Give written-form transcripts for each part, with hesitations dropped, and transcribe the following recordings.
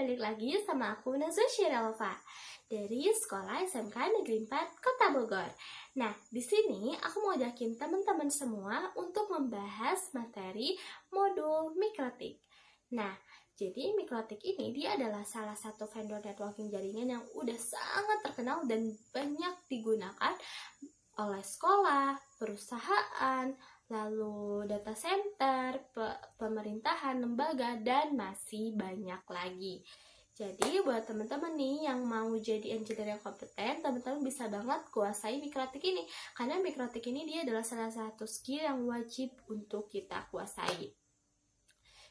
balik lagi sama aku Nazwa Syiralova dari Sekolah SMK Negeri 4 Kota Bogor. Nah, di sini aku mau ajakin teman-teman semua untuk membahas materi modul mikrotik. Nah, jadi mikrotik ini dia adalah salah satu vendor networking jaringan yang udah sangat terkenal dan banyak digunakan oleh sekolah, perusahaan, lalu data center, pemerintahan, lembaga, dan masih banyak lagi. Jadi buat teman-teman nih yang mau jadi engineer yang kompeten, teman-teman bisa banget kuasai mikrotik ini. Karena mikrotik ini dia adalah salah satu skill yang wajib untuk kita kuasai.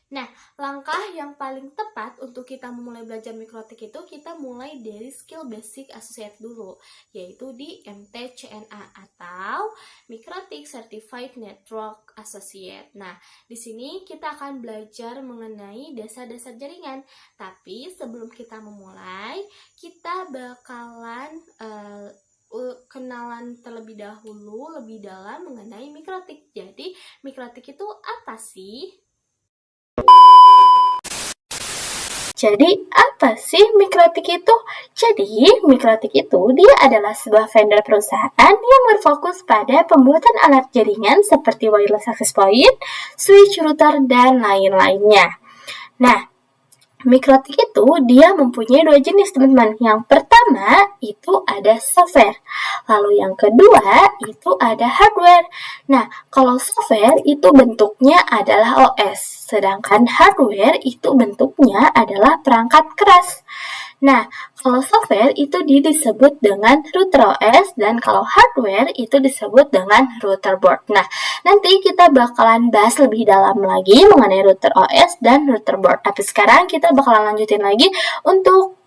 Nah, langkah yang paling tepat untuk kita memulai belajar mikrotik itu kita mulai dari skill basic associate dulu, yaitu di MTCNA atau Mikrotik Certified Network Associate. Nah, di sini kita akan belajar mengenai dasar-dasar jaringan. Tapi sebelum kita memulai, kita bakalan kenalan terlebih dahulu lebih dalam mengenai mikrotik. Jadi, mikrotik itu apa sih? Jadi, apa sih mikrotik itu? Jadi, mikrotik itu dia adalah sebuah vendor perusahaan yang berfokus pada pembuatan alat jaringan seperti wireless access point, switch, router, dan lain-lainnya. Nah, mikrotik itu dia mempunyai dua jenis, teman-teman. Yang pertama itu ada software. Lalu yang kedua itu ada hardware. Nah, kalau software itu bentuknya adalah OS, sedangkan hardware itu bentuknya adalah perangkat keras. Nah, kalau software itu disebut dengan router OS dan kalau hardware itu disebut dengan router board. Nah, nanti kita bakalan bahas lebih dalam lagi mengenai router OS dan router board. Tapi sekarang kita bakalan lanjutin lagi untuk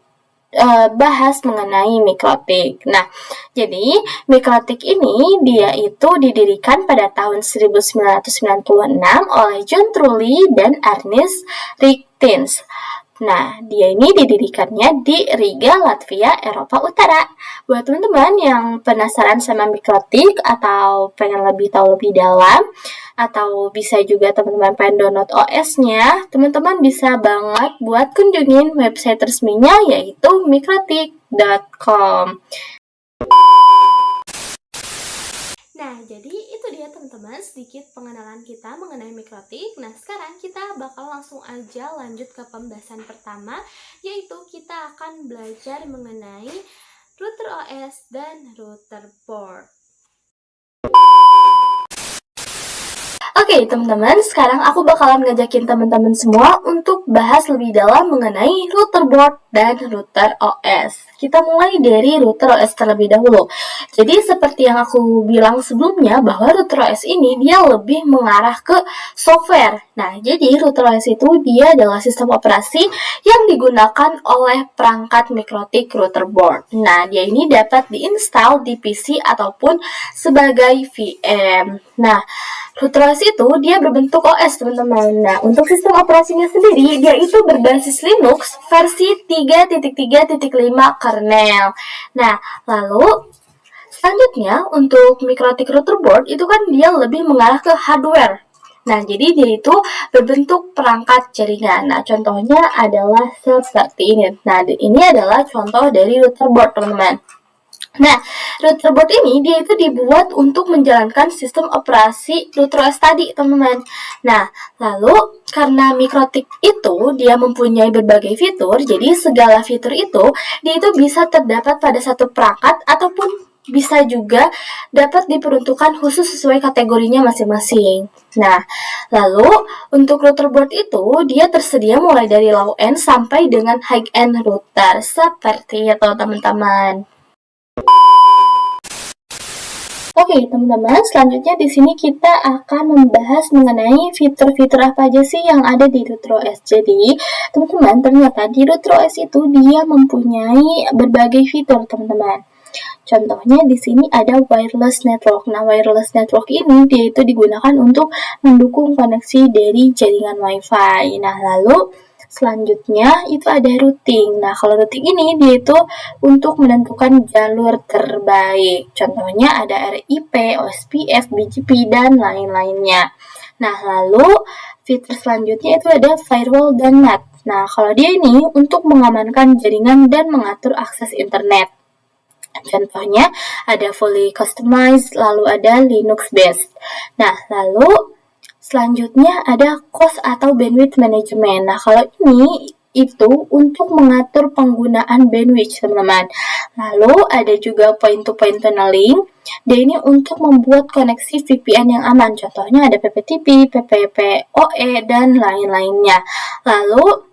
bahas mengenai mikrotik. Nah, jadi mikrotik ini dia itu didirikan pada tahun 1996 oleh John Trulli dan Ernest Rigtins. Nah, dia ini didirikannya di Riga, Latvia, Eropa Utara. Buat teman-teman yang penasaran sama mikrotik atau pengen lebih tahu lebih dalam, atau bisa juga teman-teman pengen download OS-nya, teman-teman bisa banget buat kunjungin website resminya yaitu mikrotik.com. Nah, jadi itu dia teman-teman sedikit pengenalan kita mengenai mikrotik. Nah, sekarang kita bakal langsung aja lanjut ke pembahasan pertama, yaitu kita akan belajar mengenai router OS dan router board. Oke, teman-teman, sekarang aku bakalan ngajakin teman-teman semua untuk bahas lebih dalam mengenai router board dan router OS. Kita mulai dari router OS terlebih dahulu. Jadi seperti yang aku bilang sebelumnya bahwa router OS ini dia lebih mengarah ke software. Nah, jadi router OS itu dia adalah sistem operasi yang digunakan oleh perangkat mikrotik router board. Nah, dia ini dapat diinstal di PC ataupun sebagai VM. Nah, router OS itu dia berbentuk OS, teman-teman. Nah, untuk sistem operasinya sendiri, dia itu berbasis Linux versi 3.3.5 kernel. Nah, lalu selanjutnya untuk mikrotik router board itu kan dia lebih mengarah ke hardware. Nah, jadi dia itu berbentuk perangkat jaringan. Nah, contohnya adalah seperti ini. Nah, ini adalah contoh dari router board, teman-teman. Nah, router board ini dia itu dibuat untuk menjalankan sistem operasi router OS tadi, teman-teman. Nah, lalu karena mikrotik itu dia mempunyai berbagai fitur, jadi segala fitur itu dia itu bisa terdapat pada satu perangkat ataupun bisa juga dapat diperuntukkan khusus sesuai kategorinya masing-masing. Nah, lalu untuk router board itu dia tersedia mulai dari low end sampai dengan high end router seperti itu, teman-teman. Oke, teman-teman, selanjutnya di sini kita akan membahas mengenai fitur-fitur apa aja sih yang ada di router OS. Jadi, teman-teman, ternyata di router OS itu dia mempunyai berbagai fitur, teman-teman. Contohnya di sini ada wireless network. Nah, wireless network ini dia itu digunakan untuk mendukung koneksi dari jaringan WiFi. Nah, lalu selanjutnya itu ada routing. Nah, kalau routing ini dia itu untuk menentukan jalur terbaik. Contohnya ada RIP, OSPF, BGP, dan lain-lainnya. Nah, lalu fitur selanjutnya itu ada firewall dan NAT. Nah, kalau dia ini untuk mengamankan jaringan dan mengatur akses internet. Contohnya ada fully customized, lalu ada Linux based. Nah, lalu selanjutnya ada cost atau bandwidth management. Nah, kalau ini itu untuk mengatur penggunaan bandwidth, teman-teman. Lalu ada juga point-to-point tunneling. Dia ini untuk membuat koneksi VPN yang aman. Contohnya ada PPTP, PPPoE, dan lain-lainnya. Lalu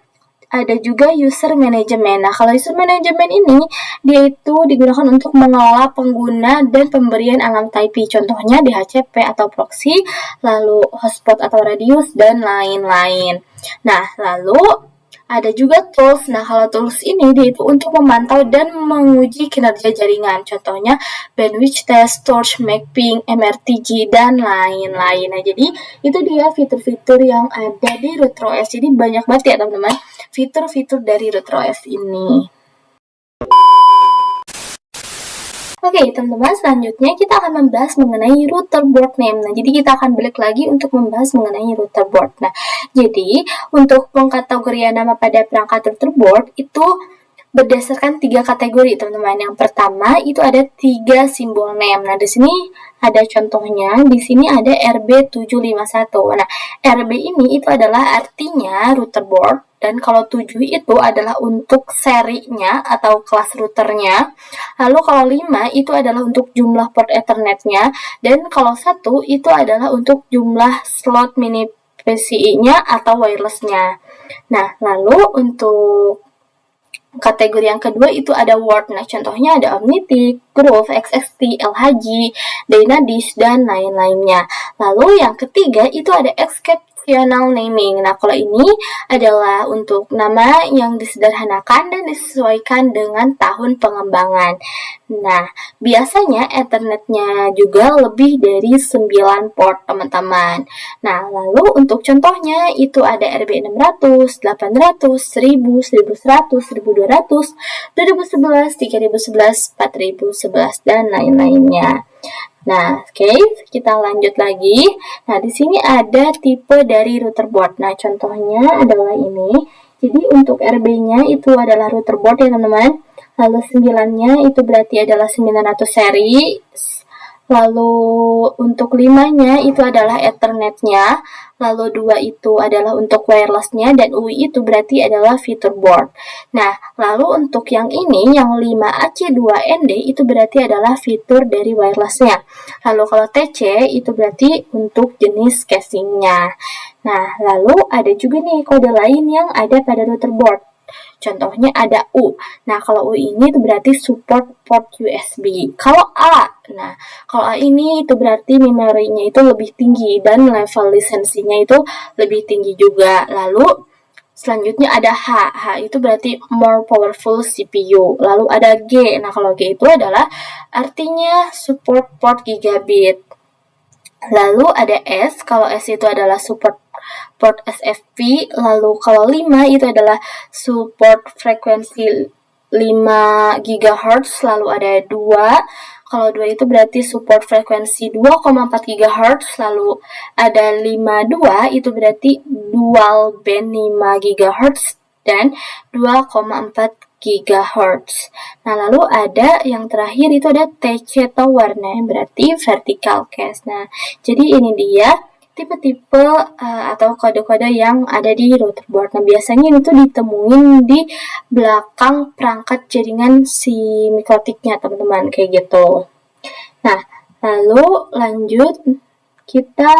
ada juga user management. Nah, kalau user management ini, dia itu digunakan untuk mengelola pengguna dan pemberian alarm IP. Contohnya DHCP atau proxy, lalu hotspot atau radius, dan lain-lain. Nah, lalu ada juga tools. Nah, kalau tools ini dia itu untuk memantau dan menguji kinerja jaringan. Contohnya bandwidth test, torch mapping, MRTG, dan lain-lain. Nah, jadi itu dia fitur-fitur yang ada di RouterOS. Jadi banyak banget ya teman-teman fitur-fitur dari RouterOS ini. Oke, teman-teman, selanjutnya kita akan membahas mengenai router board name. Nah, jadi kita akan balik lagi untuk membahas mengenai router board. Nah, jadi untuk pengkategorian nama pada perangkat router board itu berdasarkan 3 kategori, teman-teman. Yang pertama itu ada 3 simbol name. Nah, di sini ada contohnya, di sini ada RB751. Nah, RB ini itu adalah artinya router board, dan kalau 7 itu adalah untuk serinya atau kelas routernya. Lalu kalau 5 itu adalah untuk jumlah port Ethernetnya, dan kalau 1 itu adalah untuk jumlah slot mini PCI-nya atau wirelessnya. Nah, lalu untuk kategori yang kedua itu ada word. Nah, contohnya ada Omnitic, Groove, XXT, LHG, Dynadish, dan lain-lainnya. Lalu yang ketiga itu ada exceptional naming. Nah, kalau ini adalah untuk nama yang disederhanakan dan disesuaikan dengan tahun pengembangan. Nah, biasanya Ethernetnya juga lebih dari 9 port, teman-teman. Nah, lalu untuk contohnya itu ada RB600, 800, 1000, 1100, 1200, 2011, 3011, 4011, dan lain-lainnya. Nah, oke, kita lanjut lagi. Nah, di sini ada tipe dari router board. Nah, contohnya adalah ini. Jadi, untuk RB-nya itu adalah router board ya, teman-teman. Lalu 9-nya itu berarti adalah 900 seri. Lalu untuk 5-nya itu adalah Ethernet-nya, lalu 2 itu adalah untuk wireless-nya, dan UI itu berarti adalah fitur board. Nah, lalu untuk yang ini, yang 5AC2ND itu berarti adalah fitur dari wireless-nya. Lalu kalau TC itu berarti untuk jenis casing-nya. Nah, lalu ada juga nih kode lain yang ada pada router board. Contohnya ada U. Nah, kalau U ini itu berarti support port USB. Kalau A, nah, kalau A ini itu berarti memorinya itu lebih tinggi dan level lisensinya itu lebih tinggi juga. Lalu selanjutnya ada H. H itu berarti more powerful CPU. Lalu ada G. Nah, kalau G itu adalah artinya support port gigabit. Lalu ada S. Kalau S itu adalah support port SFP. Lalu kalau 5 itu adalah support frekuensi 5 GHz. Lalu ada 2. Kalau 2 itu berarti support frekuensi 2,4 GHz. Lalu ada 52 itu berarti dual band 5 GHz dan 2,4 GHz. Nah, lalu ada yang terakhir itu ada TC Tower. Nah, berarti vertical case. Nah, jadi ini dia tipe-tipe atau kode-kode yang ada di router board. Nah, biasanya ini tuh ditemuin di belakang perangkat jaringan si mikrotiknya, teman-teman, kayak gitu. Nah, lalu lanjut kita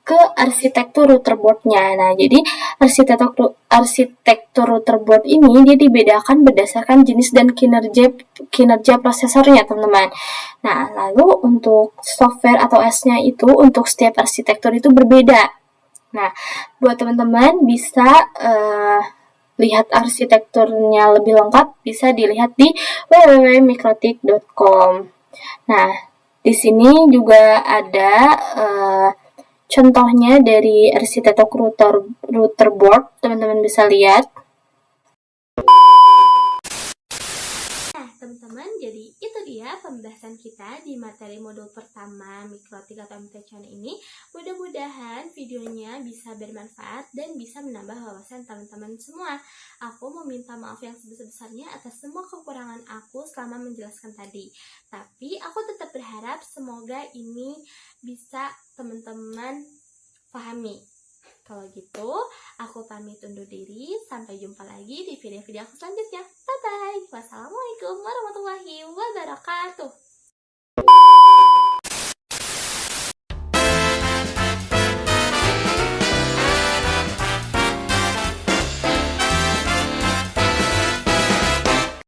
ke arsitektur router board-nya. Nah, jadi arsitektur router board ini dia dibedakan berdasarkan jenis dan kinerja prosesornya, teman-teman. Nah, lalu untuk software atau OS-nya itu untuk setiap arsitektur itu berbeda. Nah, buat teman-teman bisa lihat arsitekturnya lebih lengkap bisa dilihat di www.mikrotik.com. Nah, di sini juga ada contohnya dari arsitektur router board, teman-teman bisa lihat. Nah, teman-teman, jadi itu ya pembahasan kita di materi modul pertama Mikrotik atau MTCN ini. Mudah-mudahan videonya bisa bermanfaat dan bisa menambah wawasan teman-teman semua. Aku meminta maaf yang sebesar-besarnya atas semua kekurangan aku selama menjelaskan tadi. Tapi aku tetap berharap semoga ini bisa teman-teman pahami. Kalau gitu, aku pamit undur diri. Sampai jumpa lagi di video-video aku selanjutnya. Bye-bye. Wassalamualaikum warahmatullahi wabarakatuh.